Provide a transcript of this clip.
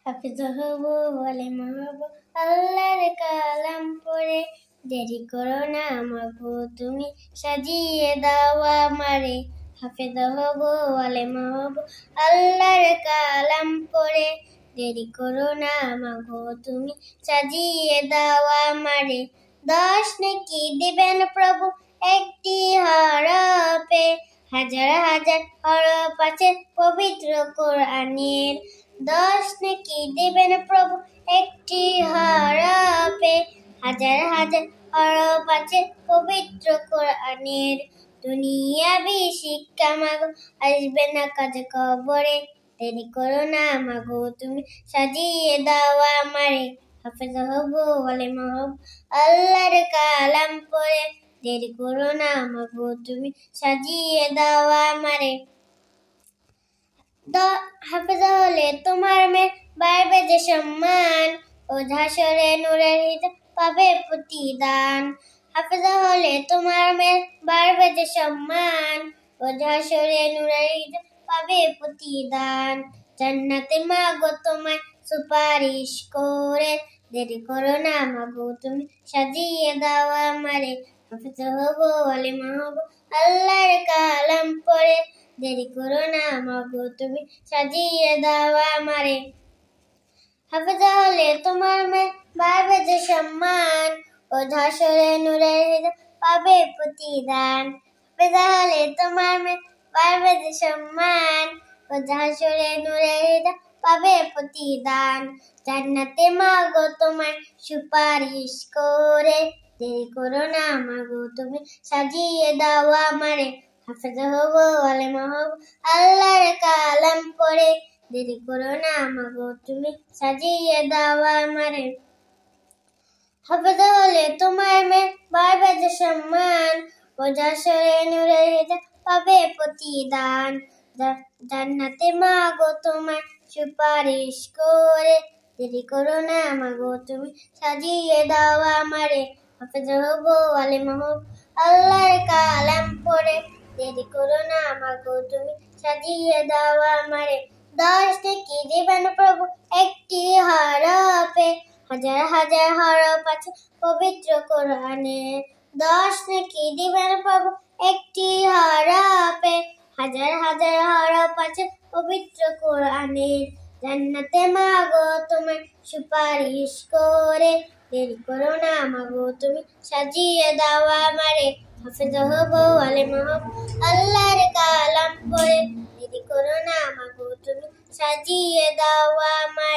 হাফেজ হব আলেম হব আল্লাহর কালাম পড়ে, দেরি করো না মাগো তুমি সাজিয়ে দাও আমারে। হাফেজ হব আলেম হব আল্লাহর কালাম পড়ে, দেরি করো না মাগো তুমি সাজিয়ে দাও আমারে। 10 নেকি দিবেন প্রভু একটি হরফে, হাজার হাজার হরফ আছে পবিত্র কোরআনের। 10 নেকি দিবেন প্রভু একটি হরফে, হাজার হাজার হরফ আছে পবিত্র কোরআনের। দুনিয়াবি শিক্ষা মাগো আসবে না কাজ কবরে, দেরি করো না মাগো তুমি সাজিয়ে দাও আমারে। হাফেজ হব আলেম হব আল্লাহর কালাম পড়ে, দেরি করো না মাগো তুমি সাজিয়ে দাও আমারে। হাফেজ হলে তোমার মেয়ে বাড়বে যে সম্মান, ও হাসরে নূরের হিসাব পাবে প্রতিদান। হাফেজ হলে তোমার মেয়ে বাড়বে যে সম্মান, ও হাসরে নূরের হিসাব পাবে প্রতিদান। জান্নাতে মাগো তোমায় সুপারিশ করে, দেরি করো না মাগো তুমি সাজিয়ে দাও আমারে। হাফেজ হব আলেম হব আল্লাহর কালাম পড়ে, দেরি করো না মাগো তুমি সাজিয়ে দাও আমারে। হাফেজ হলে তোমার মেয়ে বাড়বে যে সম্মান, ও হাসরে নূরের হিসাব পাবে প্রতিদান। হাফেজ হলে তোমার মেয়ে বাড়বে যে সম্মান, ও হাসরে নূরের হিসাব পাবে প্রতিদান। জান্নাতে মাগো তোমায় সুপারিশ করে, দেরি করো না মাগো তুমি সাজিয়ে দাও আমারে। হাফেজ হব আলেম হব আল্লাহর কালাম পড়ে, দেরি করো না মাগো তুমি সাজিয়ে দাও আমারে। হাফেজ হলে তোমার মেয়ে বাড়বে যে সম্মান, ও হাসরে নূরের হিসাব পাবে প্রতিদান। জান্নাতে মাগো তোমায় সুপারিশ করে, দেরি করো না মাগো তুমি সাজিয়ে দাও আমারে। হাফেজ হব আলেম হব আল্লাহর কালাম পড়ে, দেরি করো না মাগো তুমি সাজিয়ে দাও আমারে। 10 নেকি দিবেন প্রভু একটি হরফে, হাজার হাজার হরফ আছে পবিত্র কোরআনের। 10 নেকি দিবেন প্রভু একটি হরফে, হাজার হাজার হরফ আছে পবিত্র কোরআনের। জান্নাতে মাগো তোমার সুপারিশ করে, দেরি করো না মাগো তুমি সাজিয়ে দাও আমারে। হাফেজ হব আলেম হব আল্লাহর কালাম পড়ে, দেরি করো না মাগো তুমি সাজিয়ে দাও আমারে।